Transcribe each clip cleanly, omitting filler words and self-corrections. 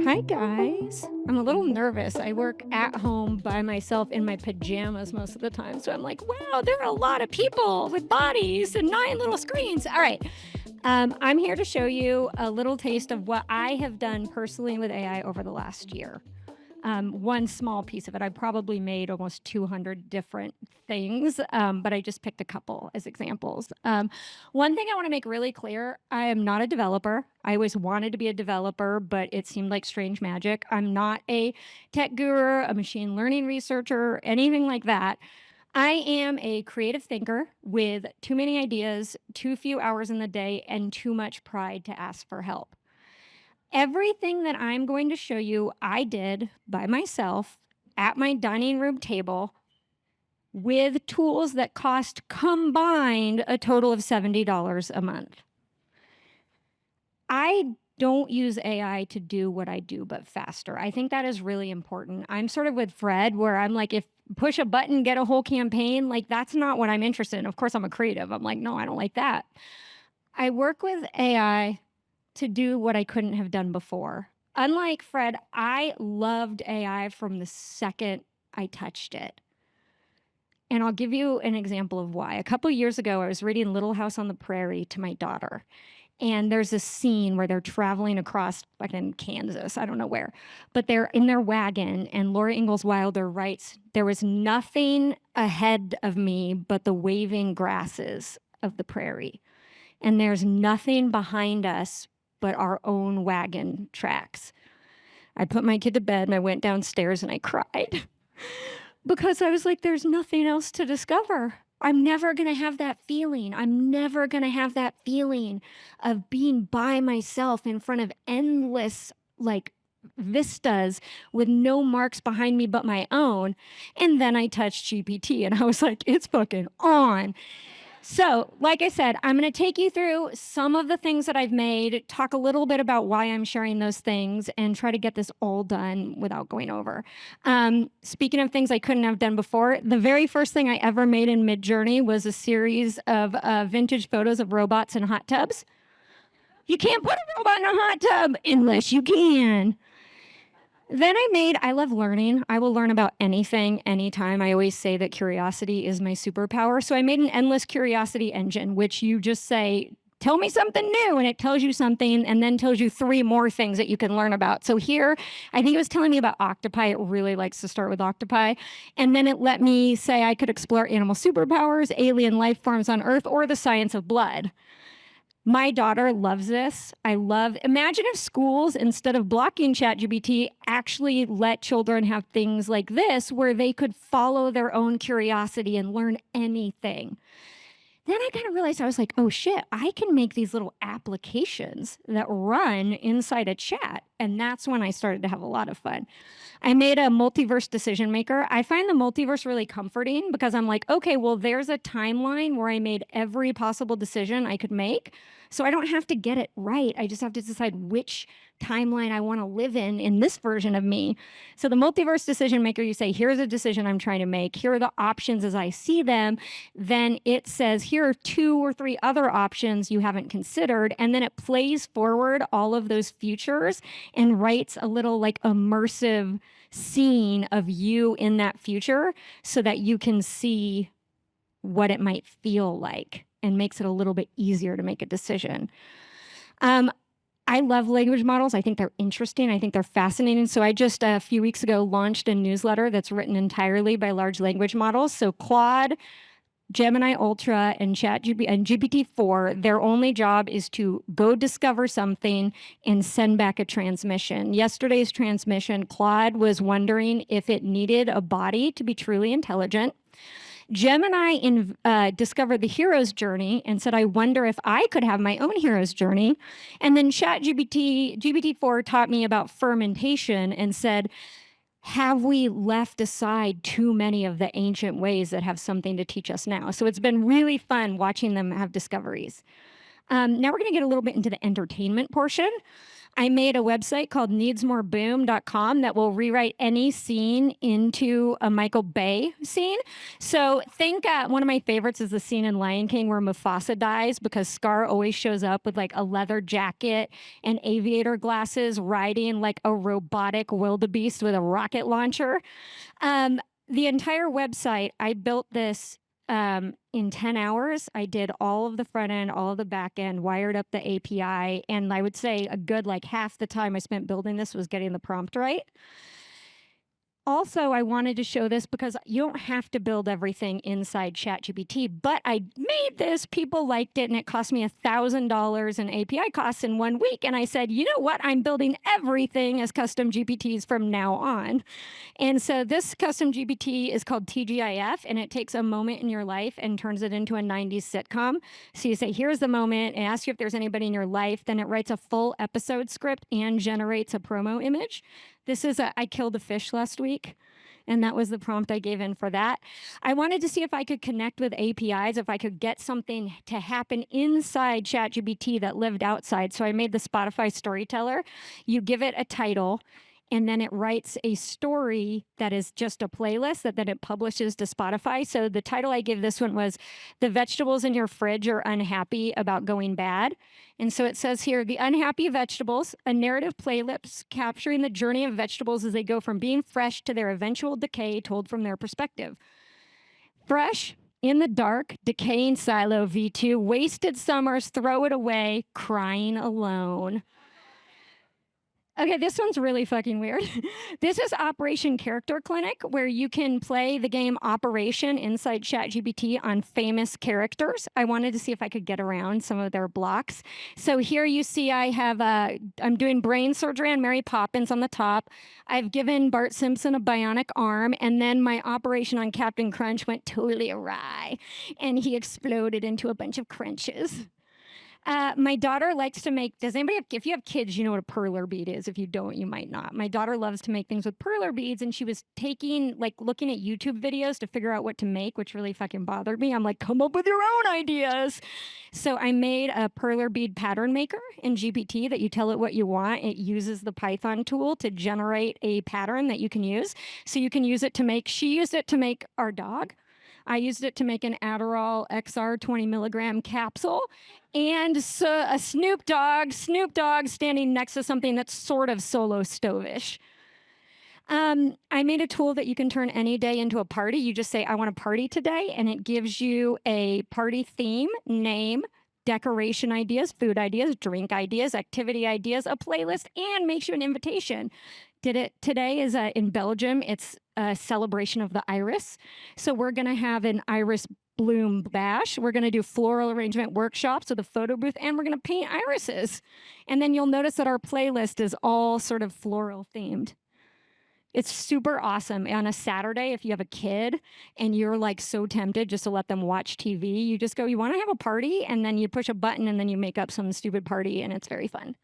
Hi, guys. I'm a little nervous. I work at home by myself in my pajamas most of the time. So I'm like, wow, there are a lot of people with bodies and 9 little screens. All right. I'm here to show you a little taste of what I have done personally with AI over the last year. One small piece of it. I probably made almost 200 different things, but I just picked a couple as examples. One thing I want to make really clear, I am not a developer. I always wanted to be a developer, but it seemed like strange magic. I'm not a tech guru, a machine learning researcher, anything like that. I am a creative thinker with too many ideas, too few hours in the day, and too much pride to ask for help. Everything that I'm going to show you, I did by myself at my dining room table with tools that cost combined a total of $70 a month. I don't use AI to do what I do, but faster. I think that is really important. I'm sort of with Fred, where I'm like, if push a button, get a whole campaign, like that's not what I'm interested in. Of course, I'm a creative. I'm like, no, I don't like that. I work with AI to do what I couldn't have done before. Unlike Fred, I loved AI from the second I touched it. And I'll give you an example of why. A couple years ago, I was reading Little House on the Prairie to my daughter. And there's a scene where they're traveling across fucking Kansas, I don't know where, but they're in their wagon. And Laura Ingalls Wilder writes, "There was nothing ahead of me but the waving grasses of the prairie. And there's nothing behind us but our own wagon tracks." I put my kid to bed and I went downstairs and I cried because I was like, there's nothing else to discover. I'm never going to have that feeling. I'm never going to have that feeling of being by myself in front of endless, like, vistas with no marks behind me but my own. And then I touched GPT and I was like, it's fucking on. So, like I said, I'm going to take you through some of the things that I've made, talk a little bit about why I'm sharing those things, and try to get this all done without going over. Speaking of things I couldn't have done before, the very first thing I ever made in Midjourney was a series of vintage photos of robots in hot tubs. You can't put a robot in a hot tub unless you can. Then I love learning. I will learn about anything, anytime. I always say that curiosity is my superpower. So I made an endless curiosity engine, which you just say, tell me something new, and it tells you something and then tells you 3 more things that you can learn about. So here, I think it was telling me about octopi. It really likes to start with octopi. And then it let me say I could explore animal superpowers, alien life forms on Earth, or the science of blood. My daughter loves this. Imagine if schools, instead of blocking ChatGPT, actually let children have things like this where they could follow their own curiosity and learn anything. Then I kind of realized, I was like, oh shit, I can make these little applications that run inside a chat. And that's when I started to have a lot of fun. I made a multiverse decision maker. I find the multiverse really comforting because I'm like, okay, well, there's a timeline where I made every possible decision I could make. So I don't have to get it right. I just have to decide which timeline I want to live in this version of me. So the multiverse decision maker, you say, here's a decision I'm trying to make. Here are the options as I see them. Then it says, here are 2 or 3 other options you haven't considered. And then it plays forward all of those futures and writes a little like immersive scene of you in that future so that you can see what it might feel like, and makes it a little bit easier to make a decision. I love language models. I think they're interesting. I think they're fascinating. So I just a few weeks ago launched a newsletter that's written entirely by large language models. So Claude, Gemini Ultra, and GPT-4, their only job is to go discover something and send back a transmission. Yesterday's transmission, Claude was wondering if it needed a body to be truly intelligent. Gemini discovered the hero's journey and said, I wonder if I could have my own hero's journey. And then GPT-4 taught me about fermentation and said, have we left aside too many of the ancient ways that have something to teach us now? So it's been really fun watching them have discoveries. Now we're going to get a little bit into the entertainment portion. I made a website called needsmoreboom.com that will rewrite any scene into a Michael Bay scene. So think one of my favorites is the scene in Lion King where Mufasa dies because Scar always shows up with like a leather jacket and aviator glasses riding like a robotic wildebeest with a rocket launcher. The entire website, I built this in 10 hours. I did all of the front end, all of the back end, wired up the API. And I would say a good like half the time I spent building this was getting the prompt right. Also, I wanted to show this because you don't have to build everything inside ChatGPT, but I made this, people liked it, and it cost me $1,000 in API costs in 1 week. And I said, you know what? I'm building everything as custom GPTs from now on. And so this custom GPT is called TGIF, and it takes a moment in your life and turns it into a 90s sitcom. So you say, here's the moment, and asks you if there's anybody in your life. Then it writes a full episode script and generates a promo image. This is I killed a fish last week, and that was the prompt I gave in for that. I wanted to see if I could connect with APIs, if I could get something to happen inside ChatGPT that lived outside. So I made the Spotify storyteller. You give it a title, and then it writes a story that is just a playlist that then it publishes to Spotify. So the title I gave this one was The Vegetables in Your Fridge Are Unhappy About Going Bad. And so it says here, The Unhappy Vegetables, a narrative playlist capturing the journey of vegetables as they go from being fresh to their eventual decay told from their perspective. Fresh, in the dark, decaying silo V2, wasted summers, throw it away, crying alone. Okay, this one's really fucking weird. This is Operation Character Clinic, where you can play the game Operation inside ChatGPT on famous characters. I wanted to see if I could get around some of their blocks. So here you see I have, I'm doing brain surgery on Mary Poppins on the top. I've given Bart Simpson a bionic arm, and then my operation on Captain Crunch went totally awry, and he exploded into a bunch of crunches. My daughter likes to make, does anybody have, if you have kids, you know what a perler bead is. If you don't, you might not. My daughter loves to make things with perler beads, and she was looking at YouTube videos to figure out what to make, which really fucking bothered me. I'm like, come up with your own ideas. So I made a perler bead pattern maker in GPT that you tell it what you want. It uses the Python tool to generate a pattern that you can use. So you can use it to make, she used it to make our dog. I used it to make an Adderall XR 20 milligram capsule and so a Snoop Dogg standing next to something that's sort of solo stovish. I made a tool that you can turn any day into a party. You just say, I want a party today, and it gives you a party theme, name, decoration ideas, food ideas, drink ideas, activity ideas, a playlist, and makes you an invitation. Today is in Belgium. It's a celebration of the iris. So we're going to have an iris bloom bash. We're going to do floral arrangement workshops with a photo booth, and we're going to paint irises. And then you'll notice that our playlist is all sort of floral themed. It's super awesome. On a Saturday, if you have a kid and you're like so tempted just to let them watch TV, you just go, you want to have a party? And then you push a button and then you make up some stupid party, and it's very fun.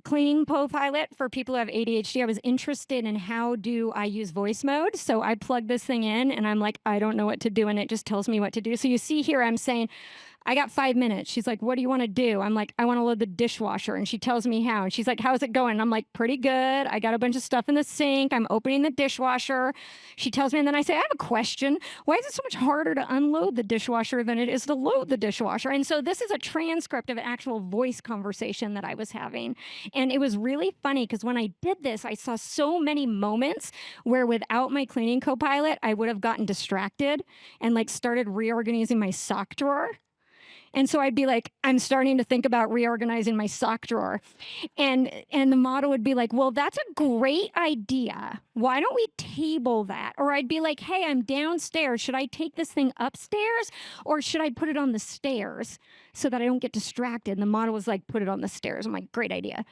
Cleaning pilot for people who have ADHD. I was interested in how do I use voice mode. So I plug this thing in and I'm like, I don't know what to do. And it just tells me what to do. So you see here, I'm saying, I got 5 minutes. She's like, what do you want to do? I'm like, I want to load the dishwasher. And she tells me how. And she's like, how's it going? And I'm like, pretty good. I got a bunch of stuff in the sink. I'm opening the dishwasher. She tells me, and then I say, I have a question. Why is it so much harder to unload the dishwasher than it is to load the dishwasher? And so this is a transcript of an actual voice conversation that I was having. And it was really funny because when I did this, I saw so many moments where without my cleaning copilot, I would have gotten distracted and like started reorganizing my sock drawer. And so I'd be like, I'm starting to think about reorganizing my sock drawer. And the model would be like, well, that's a great idea. Why don't we table that? Or I'd be like, hey, I'm downstairs. Should I take this thing upstairs or should I put it on the stairs so that I don't get distracted? And the model was like, put it on the stairs. I'm like, great idea.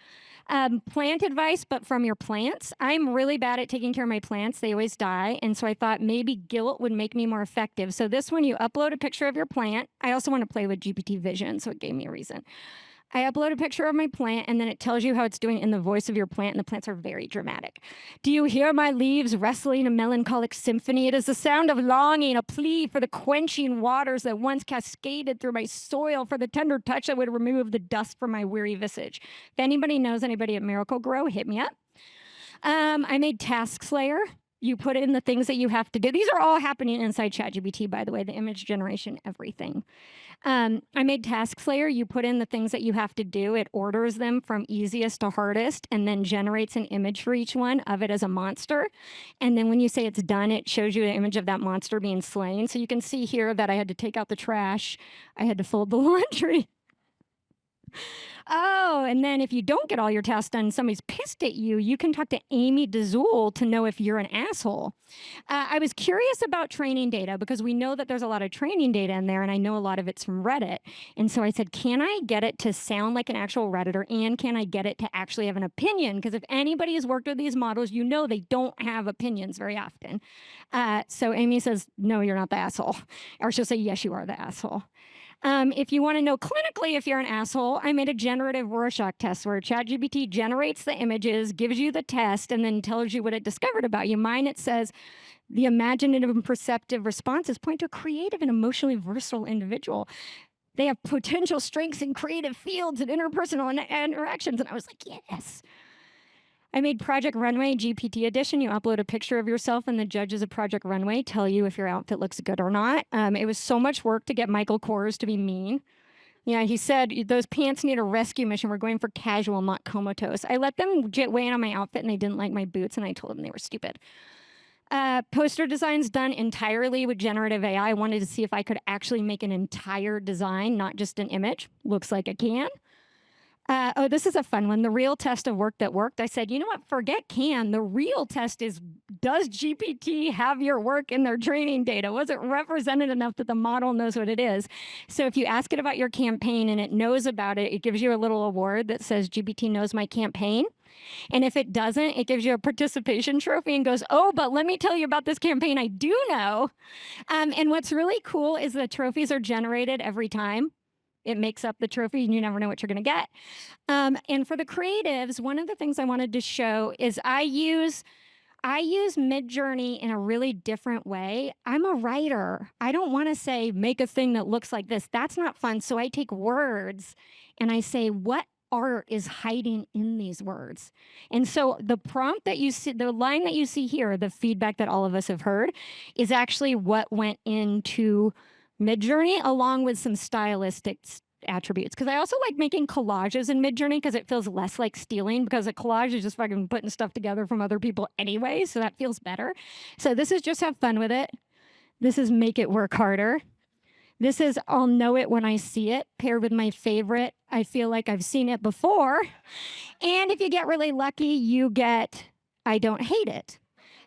Plant advice, but from your plants. I'm really bad at taking care of my plants. They always die. And so I thought maybe guilt would make me more effective. So this one, you upload a picture of your plant. I also want to play with GPT Vision, so it gave me a reason. I upload a picture of my plant, and then it tells you how it's doing in the voice of your plant, and the plants are very dramatic. Do you hear my leaves wrestling a melancholic symphony? It is the sound of longing, a plea for the quenching waters that once cascaded through my soil, for the tender touch that would remove the dust from my weary visage. If anybody knows anybody at Miracle Grow, hit me up. I made Task Slayer. You put in the things that you have to do. These are all happening inside ChatGPT, by the way, the image generation, everything. I made Task Slayer. You put in the things that you have to do. It orders them from easiest to hardest and then generates an image for each one of it as a monster. And then when you say it's done, it shows you an image of that monster being slain. So you can see here that I had to take out the trash. I had to fold the laundry. Oh, and then if you don't get all your tasks done, somebody's pissed at you, you can talk to Amy DeZool to know if you're an asshole. I was curious about training data because we know that there's a lot of training data in there, and I know a lot of it's from Reddit. And so I said, can I get it to sound like an actual Redditor, and can I get it to actually have an opinion? Because if anybody has worked with these models, you know they don't have opinions very often. So Amy says, no, you're not the asshole. Or she'll say, yes, you are the asshole. If you want to know clinically if you're an asshole, I made a generative Rorschach test where ChatGPT generates the images, gives you the test, and then tells you what it discovered about you. Mine, it says, the imaginative and perceptive responses point to a creative and emotionally versatile individual. They have potential strengths in creative fields and interpersonal interactions. And I was like, yes. I made Project Runway GPT edition. You upload a picture of yourself, and the judges of Project Runway tell you if your outfit looks good or not. It was so much work to get Michael Kors to be mean. Yeah, he said, those pants need a rescue mission. We're going for casual, not comatose. I let them weigh in on my outfit, and they didn't like my boots, and I told them they were stupid. Poster designs done entirely with generative AI. I wanted to see if I could actually make an entire design, not just an image. Looks like I can. Oh, this is a fun one. The real test of work that worked. I said, you know what? Forget can. The real test is, does GPT have your work in their training data? Was it represented enough that the model knows what it is? So if you ask it about your campaign and it knows about it, it gives you a little award that says GPT knows my campaign. And if it doesn't, it gives you a participation trophy and goes, oh, but let me tell you about this campaign I do know. And what's really cool is the trophies are generated every time. It makes up the trophy, and you never know what you're going to get. And for the creatives, one of the things I wanted to show is I use Midjourney in a really different way. I'm a writer. I don't want to say, make a thing that looks like this. That's not fun. So I take words and I say, what art is hiding in these words? And so the prompt that you see, the line that you see here, the feedback that all of us have heard, is actually what went into Midjourney, along with some stylistic attributes. Because I also like making collages in Midjourney because it feels less like stealing, because a collage is just fucking putting stuff together from other people anyway, so that feels better. So this is just have fun with it. This is make it work harder. This is I'll know it when I see it, paired with my favorite, I feel like I've seen it before. And if you get really lucky, you get I don't hate it.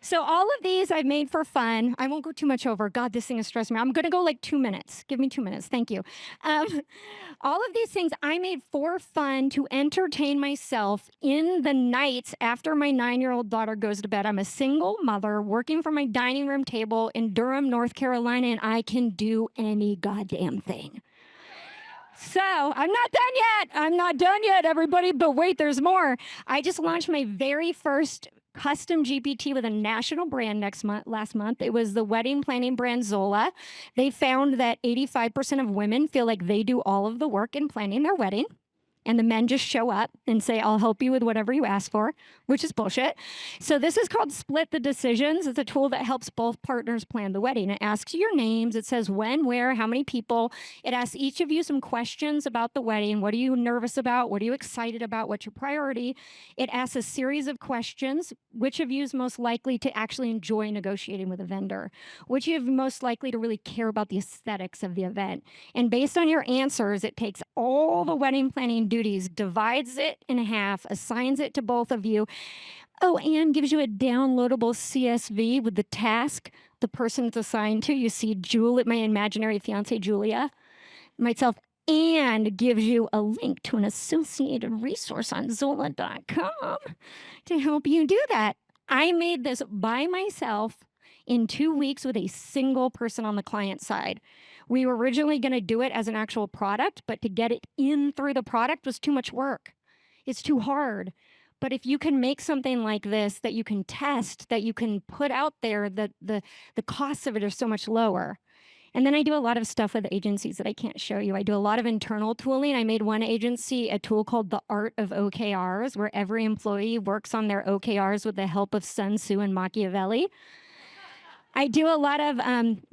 So all of these I've made for fun. I won't go too much over. God, this thing is stressing me. I'm going to go like 2 minutes. Give me 2 minutes. Thank you. All of these things I made for fun to entertain myself in the nights after my 9-year-old daughter goes to bed. I'm a single mother working from my dining room table in Durham, North Carolina, and I can do any goddamn thing. So I'm not done yet. I'm not done yet, everybody. But wait, there's more. I just launched my very first custom GPT with a national brand last month. It was the wedding planning brand Zola. They found that 85% of women feel like they do all of the work in planning their wedding. And the men just show up and say, I'll help you with whatever you ask for, which is bullshit. So this is called Split the Decisions. It's a tool that helps both partners plan the wedding. It asks you your names. It says when, where, how many people. It asks each of you some questions about the wedding. What are you nervous about? What are you excited about? What's your priority? It asks a series of questions. Which of you is most likely to actually enjoy negotiating with a vendor? Which of you is most likely to really care about the aesthetics of the event? And based on your answers, it takes all the wedding planning duties, divides it in half, assigns it to both of you. Oh, and gives you a downloadable CSV with the task the person's assigned to. You see my imaginary fiance, Julia, myself, and gives you a link to an associated resource on Zola.com to help you do that. I made this by myself in 2 weeks with a single person on the client side. We were originally going to do it as an actual product, but to get it in through the product was too much work. It's too hard. But if you can make something like this that you can test, that you can put out there, the costs of it are so much lower. And then I do a lot of stuff with agencies that I can't show you. I do a lot of internal tooling. I made one agency a tool called the Art of OKRs, where every employee works on their OKRs with the help of Sun Tzu and Machiavelli. I do a lot of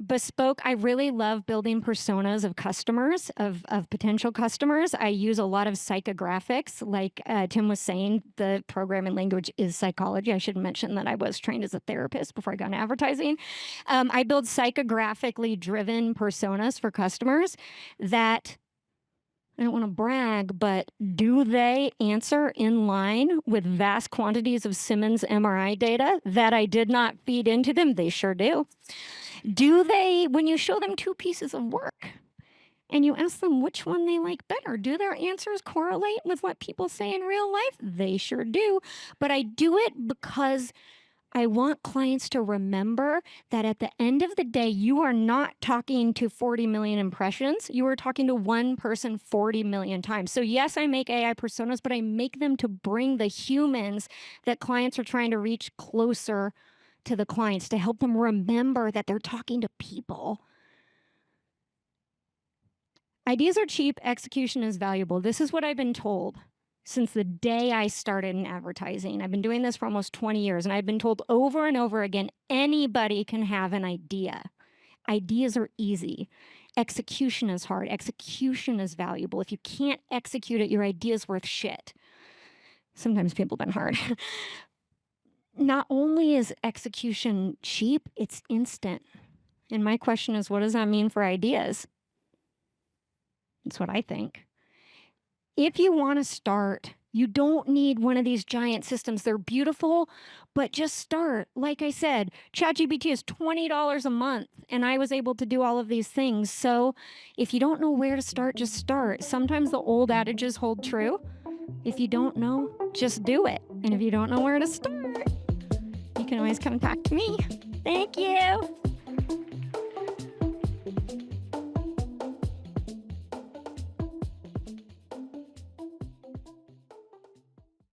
bespoke. I really love building personas of customers, of potential customers. I use a lot of psychographics. Like Tim was saying, the programming language is psychology. I should mention that I was trained as a therapist before I got into advertising. I build psychographically driven personas for customers that, I don't want to brag, but do they answer in line with vast quantities of Simmons MRI data that I did not feed into them? They sure do. Do they, when you show them two pieces of work and you ask them which one they like better, do their answers correlate with what people say in real life? They sure do. But I do it because I want clients to remember that at the end of the day, you are not talking to 40 million impressions. You are talking to one person 40 million times. So yes, I make AI personas, but I make them to bring the humans that clients are trying to reach closer to the clients, to help them remember that they're talking to people. Ideas are cheap, execution is valuable. This is what I've been told since the day I started in advertising. I've been doing this for almost 20 years, and I've been told over and over again, anybody can have an idea. Ideas are easy. Execution is hard. Execution is valuable. If you can't execute it, your idea is worth shit. Sometimes people have been hard. Not only is execution cheap, it's instant. And my question is, what does that mean for ideas? That's what I think. If you want to start, you don't need one of these giant systems. They're beautiful, but just start. Like I said, ChatGPT is $20 a month, and I was able to do all of these things. So if you don't know where to start, just start. Sometimes the old adages hold true. If you don't know, just do it. And if you don't know where to start, you can always come talk to me. Thank you.